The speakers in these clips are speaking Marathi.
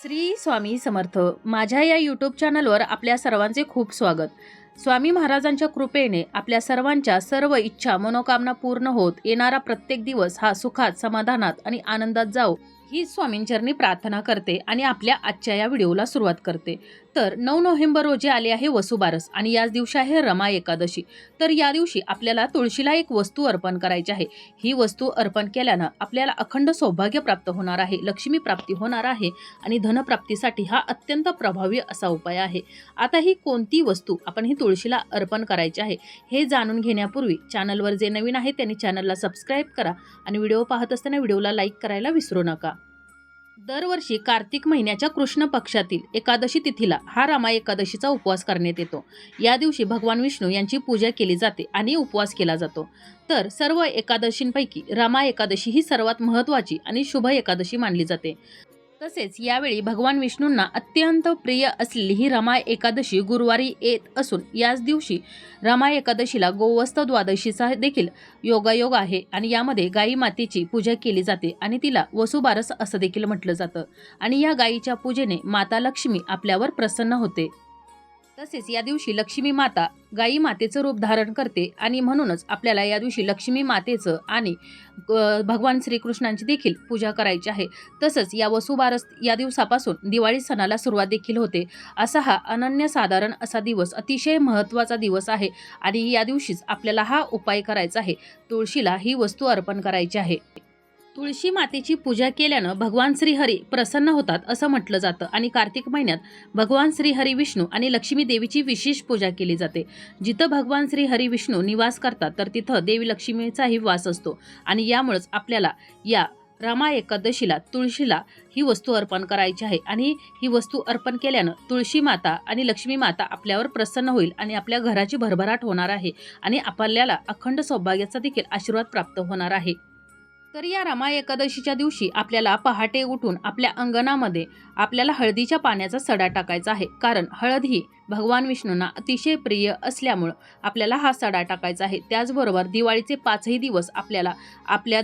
श्री स्वामी समर्थ. माझ्या या यूट्यूब चॅनलवर आपल्या सर्वांचे खूप स्वागत. स्वामी महाराजांच्या कृपेने आपल्या सर्वांच्या सर्व इच्छा मनोकामना पूर्ण होत येणारा प्रत्येक दिवस हा सुखात, समाधानात आणि आनंदात जाओ ही स्वामींचरणी प्रार्थना करते आणि आपल्या आजच्या या व्हिडिओला सुरुवात करते. तर 9 नोव्हेंबर रोजी आले आहे वसुबारस आणि याच दिवशी आहे रमा एकादशी. तर या दिवशी आपल्याला तुळशीला एक वस्तू अर्पण करायची आहे. ही वस्तू अर्पण केल्यानं आपल्याला अखंड सौभाग्य प्राप्त होणार आहे, लक्ष्मी प्राप्ती होणार आहे आणि धनप्राप्तीसाठी हा अत्यंत प्रभावी असा उपाय आहे. आता ही कोणती वस्तू आपण ही तुळशीला अर्पण करायची आहे हे जाणून घेण्यापूर्वी चॅनलवर जे नवीन आहे त्यांनी चॅनलला सबस्क्राईब करा आणि व्हिडिओ पाहत असताना व्हिडिओला लाईक करायला विसरू नका. दरवर्षी कार्तिक महिन्याच्या कृष्ण पक्षातील एकादशी तिथीला हा रमा एकादशीचा उपवास करण्यात येतो. या दिवशी भगवान विष्णू यांची पूजा केली जाते आणि उपवास केला जातो. तर सर्व एकादशींपैकी रमा एकादशी ही सर्वात महत्त्वाची आणि शुभ एकादशी मानली जाते. तसेच यावेळी भगवान विष्णूंना अत्यंत प्रिय असलेली ही रमा एकादशी गुरुवारी येत असून याच दिवशी रमा एकादशीला गोवस्त द्वादशीचा देखील योगायोग आहे आणि यामध्ये गाई मातेची पूजा केली जाते आणि तिला वसुबारस असं देखील म्हटलं जातं आणि या गायीच्या पूजेने माता लक्ष्मी आपल्यावर प्रसन्न होते. तसेच या दिवशी लक्ष्मी माता गाई मातेचं रूप धारण करते आणि म्हणूनच आपल्याला या दिवशी लक्ष्मी मातेचं आणि भगवान श्रीकृष्णांची देखील पूजा करायची आहे. तसंच या वसुबारस या दिवसापासून दिवाळी सणाला सुरुवात देखील होते. असा हा अनन्यसाधारण असा दिवस, अतिशय महत्त्वाचा दिवस आहे आणि या दिवशीच आपल्याला हा उपाय करायचा आहे. तुळशीला ही वस्तू अर्पण करायची आहे. तुळशी मातेची पूजा केल्यानं भगवान श्रीहरी प्रसन्न होतात असं म्हटलं जातं आणि कार्तिक महिन्यात भगवान श्रीहरी विष्णू आणि लक्ष्मी देवीची विशेष पूजा केली जाते. जिथं भगवान श्रीहरी विष्णू निवास करतात तर तिथं देवी लक्ष्मीचाही वास असतो आणि यामुळेच आपल्याला या रमा एकादशीला तुळशीला ही वस्तू अर्पण करायची आहे आणि ही वस्तू अर्पण केल्यानं तुळशी माता आणि लक्ष्मी माता आपल्यावर प्रसन्न होईल आणि आपल्या घराची भरभराट होणार आहे आणि आपल्याला अखंड सौभाग्याचा देखील आशीर्वाद प्राप्त होणार आहे. तर या रमा एकादशीच्या दिवशी आपल्याला पहाटे उठून आपल्या अंगणामध्ये आपल्याला हळदीच्या पाण्याचा सडा टाकायचा आहे. कारण हळद ही भगवान विष्णूंना अतिशय प्रिय असल्यामुळं आपल्याला हा सडा टाकायचा आहे. त्याचबरोबर दिवाळीचे 5ही दिवस आपल्याला आपल्या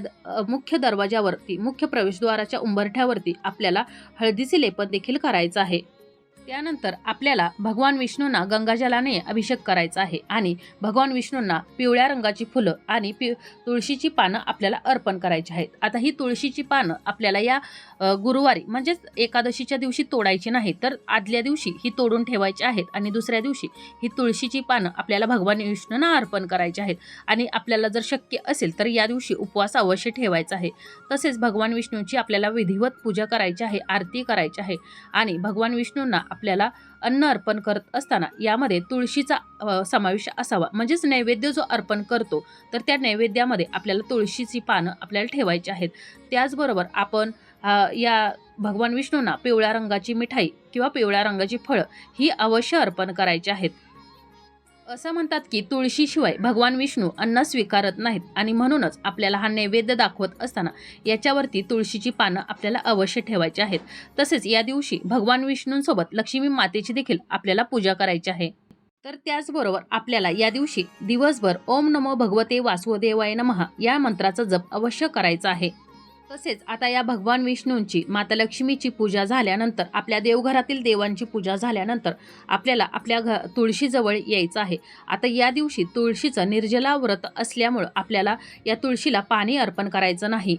मुख्य दरवाजावरती, मुख्य प्रवेशद्वाराच्या उंबरठ्यावरती आपल्याला हळदीचे लेपन देखील करायचं आहे. त्यानंतर आपल्याला भगवान विष्णूंना गंगाजलाने अभिषेक करायचा आहे आणि भगवान विष्णूंना पिवळ्या रंगाची फुलं आणि तुळशीची पानं आपल्याला अर्पण करायची आहेत. आता ही तुळशीची पानं आपल्याला या गुरुवारी म्हणजेच एकादशीच्या दिवशी तोडायची नाही, तर आदल्या दिवशी ही तोडून ठेवायची आहेत आणि दुसऱ्या दिवशी ही तुळशीची पानं आपल्याला भगवान विष्णूंना अर्पण करायची आहेत आणि आपल्याला जर शक्य असेल तर या दिवशी उपवास अवश्य ठेवायचा आहे. तसेच भगवान विष्णूंची आपल्याला विधिवत पूजा करायची आहे, आरती करायची आहे आणि भगवान विष्णूंना आपल्याला अन्न अर्पण करत असताना यामध्ये तुळशीचा समावेश असावा. म्हणजेच नैवेद्य जो अर्पण करतो तर त्या नैवेद्यामध्ये आपल्याला तुळशीची पानं आपल्याला ठेवायची आहेत. त्याचबरोबर आपण या भगवान विष्णूंना पिवळ्या रंगाची मिठाई किंवा पिवळ्या रंगाची फळं ही अवश्य अर्पण करायची आहेत. असं म्हणतात की तुळशीशिवाय भगवान विष्णू अन्न स्वीकारत नाहीत आणि म्हणूनच आपल्याला हा नैवेद्य दाखवत असताना याच्यावरती तुळशीची पानं आपल्याला अवश्य ठेवायची आहेत. तसेच या दिवशी भगवान विष्णूंसोबत लक्ष्मी मातेची देखील आपल्याला पूजा करायची आहे. तर त्याचबरोबर आपल्याला या दिवशी दिवसभर ओम नमो भगवते वासुदेवाय नमः या मंत्राचा जप अवश्य करायचा आहे. तसेच आता या भगवान विष्णूंची माता लक्ष्मीची पूजा झाल्यानंतर, आपल्या देवघरातील देवांची पूजा झाल्यानंतर आपल्याला आपल्या तुळशीजवळ यायचं आहे. आता या दिवशी तुळशीचं निर्जला व्रत असल्यामुळं आपल्याला या तुळशीला पाणी अर्पण करायचं नाही.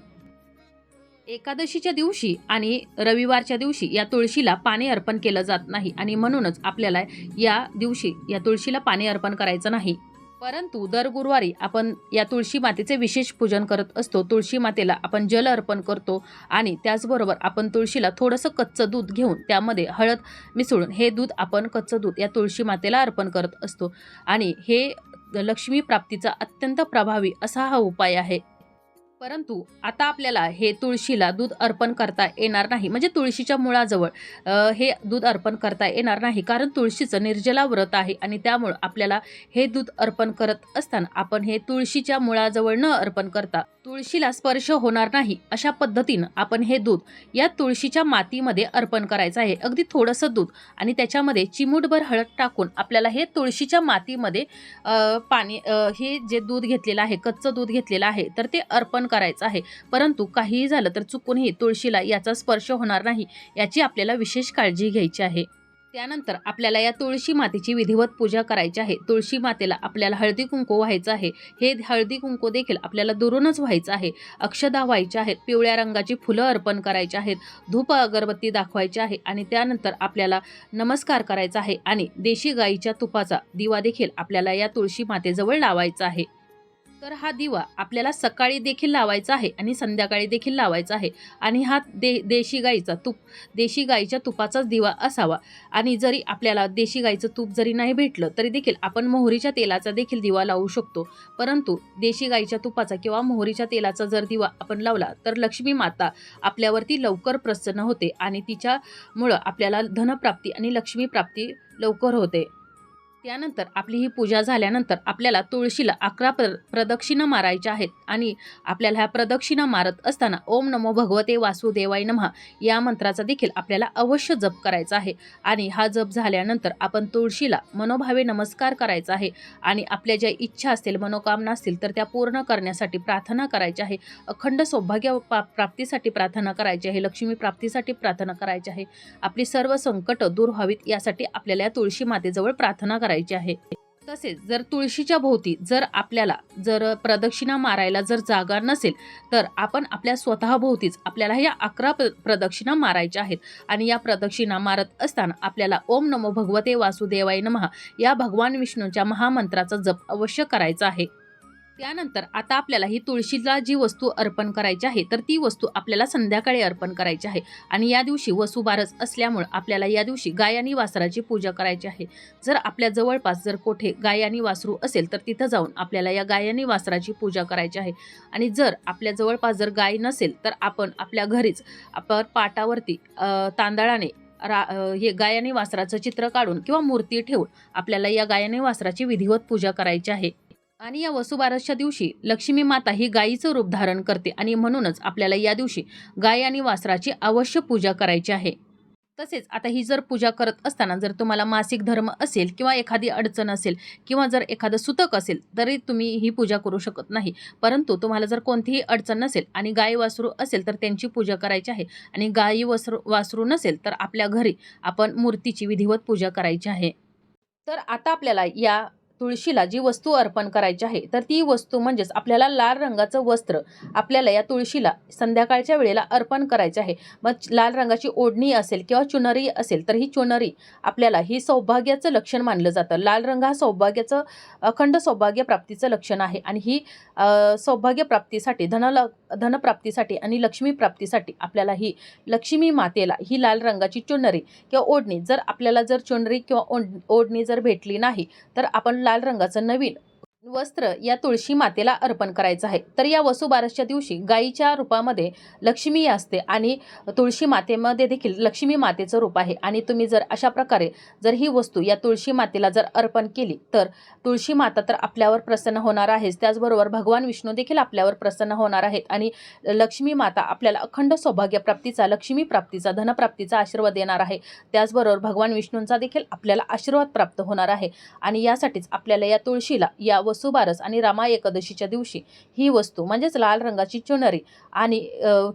एकादशीच्या दिवशी आणि रविवारच्या दिवशी या तुळशीला पाणी अर्पण केलं जात नाही आणि म्हणूनच आपल्याला या दिवशी या तुळशीला पाणी अर्पण करायचं नाही. परंतु दर गुरुवारी आपण या तुळशी मातेचे विशेष पूजन करत असतो. तुळशी मातेला आपण जल अर्पण करतो आणि त्याचबरोबर आपण तुळशीला थोडंसं कच्चं दूध घेऊन त्यामध्ये हळद मिसळून हे दूध आपण कच्चं दूध या तुळशी मातेला अर्पण करत असतो आणि हे लक्ष्मी प्राप्तीचा अत्यंत प्रभावी असा हा उपाय आहे. परंतु आता आपल्याला हे तुळशीला दूध अर्पण करता येणार नाही, म्हणजे तुळशीच्या मुळाजवळ हे दूध अर्पण करता येणार नाही, कारण तुळशीचं निर्जला व्रत आहे आणि त्यामुळं आपल्याला हे दूध अर्पण करत असताना आपण हे तुळशीच्या मुळाजवळ न अर्पण करता तुळशीला स्पर्श होणार नाही अशा पद्धतीनं आपण हे दूध या तुळशीच्या मातीमध्ये अर्पण करायचं आहे. अगदी थोडंसं दूध आणि त्याच्यामध्ये चिमूटभर हळद टाकून आपल्याला हे तुळशीच्या मातीमध्ये पाणी हे जे दूध घेतलेलं आहे, कच्चं दूध घेतलेलं आहे, तर ते अर्पण अर्पण करायचं आहे. परंतु काहीही झालं तर चुकूनही तुळशीला याचा स्पर्श होणार नाही, याची आपल्याला विशेष काळजी घ्यायची आहे. त्यानंतर आपल्याला या तुळशी मातेची विधिवत पूजा करायची आहे. तुळशी मातेला आपल्याला हळदी कुंकू व्हायचं आहे. हे हळदी कुंकू देखील आपल्याला दुरूनच व्हायचं आहे. अक्षदा व्हायच्या आहेत, पिवळ्या रंगाची फुलं अर्पण करायची आहेत, धूप अगरबत्ती दाखवायची आहे आणि त्यानंतर आपल्याला नमस्कार करायचा आहे आणि देशी गाईच्या तुपाचा दिवा देखील आपल्याला या तुळशी मातेजवळ लावायचा आहे. तर हा दिवा आपल्याला सकाळी देखील लावायचा आहे आणि संध्याकाळी देखील लावायचा आहे आणि हा देशी गाईच्या तुपाचाच दिवा असावा. आणि जरी आपल्याला देशी गाईचं तूप जरी नाही भेटलं तरी देखील आपण मोहरीच्या तेलाचा देखील दिवा लावू शकतो. परंतु देशी गाईच्या तुपाचा किंवा मोहरीच्या तेलाचा जर दिवा आपण लावला तर लक्ष्मी माता आपल्यावरती लवकर प्रसन्न होते आणि तिच्यामुळं आपल्याला धनप्राप्ती आणि लक्ष्मी प्राप्ती लवकर होते. त्यानंतर आपली ही पूजा झाल्यानंतर आपल्याला तुळशीला 11 प्रदक्षिणा मारायच्या आहेत आणि आपल्याला ह्या प्रदक्षिणा मारत असताना ओम नमो भगवते वासुदेवाय नमः या मंत्राचा देखील आपल्याला अवश्य जप करायचा आहे. आणि हा जप झाल्यानंतर आपण तुळशीला मनोभावे नमस्कार करायचा आहे आणि आपल्या ज्या इच्छा असतील, मनोकामना असतील तर त्या पूर्ण करण्यासाठी प्रार्थना करायची आहे. अखंड सौभाग्य प्राप्तीसाठी प्रार्थना करायची आहे, लक्ष्मी प्राप्तीसाठी प्रार्थना करायची आहे. आपली सर्व संकट दूर व्हावीत यासाठी आपल्याला या तुळशी मातेजवळ प्रार्थना करायची आहे. तसेच जर तुळशीच्या भोवती आपल्याला प्रदक्षिणा मारायला जागा नसेल तर आपण आपल्या स्वतःभोवतीच आपल्याला या 11 प्रदक्षिणा मारायच्या आहेत आणि या प्रदक्षिणा मारत असताना आपल्याला ओम नमो भगवते वासुदेवाय नमः या भगवान विष्णूच्या महामंत्राचा जप अवश्य करायचा आहे. त्यानंतर आता आपल्याला ही तुळशीला जी वस्तू अर्पण करायची आहे तर ती वस्तू आपल्याला संध्याकाळी अर्पण करायची आहे आणि या दिवशी वसुबारस असल्यामुळे आपल्याला या दिवशी गाय आणि वासराची पूजा करायची आहे. जर आपल्या जवळपास कोठे गाय आणि वासरू असेल तर तिथं जाऊन आपल्याला या गाय आणि वासराची पूजा करायची आहे. आणि जर आपल्या जवळपास गाय नसेल तर आपण आपल्या घरीच आपण पाटावरती तांदळाने हे गाय आणि वासराचं चित्र काढून किंवा मूर्ती ठेवून आपल्याला या गाय आणि वासराची विधिवत पूजा करायची आहे. आणि या वसुबारसच्या दिवशी लक्ष्मी माता ही गायीचं रूप धारण करते आणि म्हणूनच आपल्याला या दिवशी गाय आणि वासराची अवश्य पूजा करायची आहे. तसेच आता ही जर पूजा करत असताना जर तुम्हाला मासिक धर्म असेल किंवा एखादी अडचण असेल किंवा जर एखादं सुतक असेल तरी तुम्ही ही पूजा करू शकत नाही. परंतु तुम्हाला जर कोणतीही अडचण नसेल आणि गाय वासरू असेल तर त्यांची पूजा करायची आहे आणि गायी वासरू नसेल तर आपल्या घरी आपण मूर्तीची विधिवत पूजा करायची आहे. तर आता आपल्याला या तुळशीला जी वस्तू अर्पण करायची आहे तर ती वस्तू म्हणजेच आपल्याला लाल रंगाचं वस्त्र आपल्याला या तुळशीला संध्याकाळच्या वेळेला अर्पण करायचे आहे. मग लाल रंगाची ओढणी असेल किंवा चुनरी असेल तर ही चुनरी आपल्याला ही सौभाग्याचं लक्षण मानलं जातं. लाल रंग हा सौभाग्याचं अखंड सौभाग्य प्राप्तीचं लक्षण आहे आणि ही सौभाग्य प्राप्तीसाठी धनप्राप्तीसाठी आणि लक्ष्मी प्राप्तीसाठी आपल्याला ही लक्ष्मी मातेला ही लाल रंगाची चुनरी किंवा ओढणी आपल्याला चुनरी किंवा ओढणी भेटली नाही तर आपण लाल रंगाचं नवीन वस्त्र या तुळशी मातेला अर्पण करायचं आहे. तर या वसुबारसच्या दिवशी गायीच्या रूपामध्ये लक्ष्मी असते आणि तुळशी मातेमध्ये देखील लक्ष्मी मातेचं रूप आहे आणि तुम्ही अशा प्रकारे ही वस्तू या तुळशी मातेला अर्पण केली तर तुळशी माता तर आपल्यावर प्रसन्न होणार आहेच, त्याचबरोबर भगवान विष्णू देखील आपल्यावर प्रसन्न होणार आहेत आणि लक्ष्मी माता आपल्याला अखंड सौभाग्य प्राप्तीचा, लक्ष्मी प्राप्तीचा, धनप्राप्तीचा आशीर्वाद देणार आहे. त्याचबरोबर भगवान विष्णूंचा देखील आपल्याला आशीर्वाद प्राप्त होणार आहे आणि यासाठीच आपल्याला या तुळशीला या वसुबारस आणि रामा एकादशीच्या दिवशी ही वस्तू म्हणजेच लाल रंगाची चुनरी आणि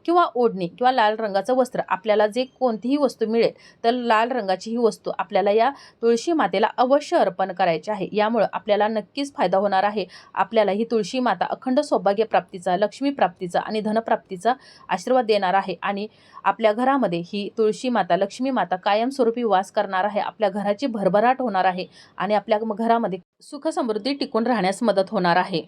किंवा ओढणी किंवा लाल रंगाचं वस्त्र आपल्याला कोणतीही वस्तू मिळेल तर लाल रंगाची ही वस्तू आपल्याला या तुळशी मातेला अवश्य अर्पण करायची आहे. यामुळे आपल्याला नक्कीच फायदा होणार आहे. आपल्याला ही तुळशी माता अखंड सौभाग्य प्राप्तीचा, लक्ष्मी प्राप्तीचा आणि धनप्राप्तीचा आशीर्वाद देणार आहे आणि आपल्या घरामध्ये ही तुळशी माता, लक्ष्मी माता कायमस्वरूपी वास करणार आहे. आपल्या घराची भरभराट होणार आहे आणि आपल्या घरामध्ये सुख समृद्धी टिकून राहण्यास मदत होणार आहे.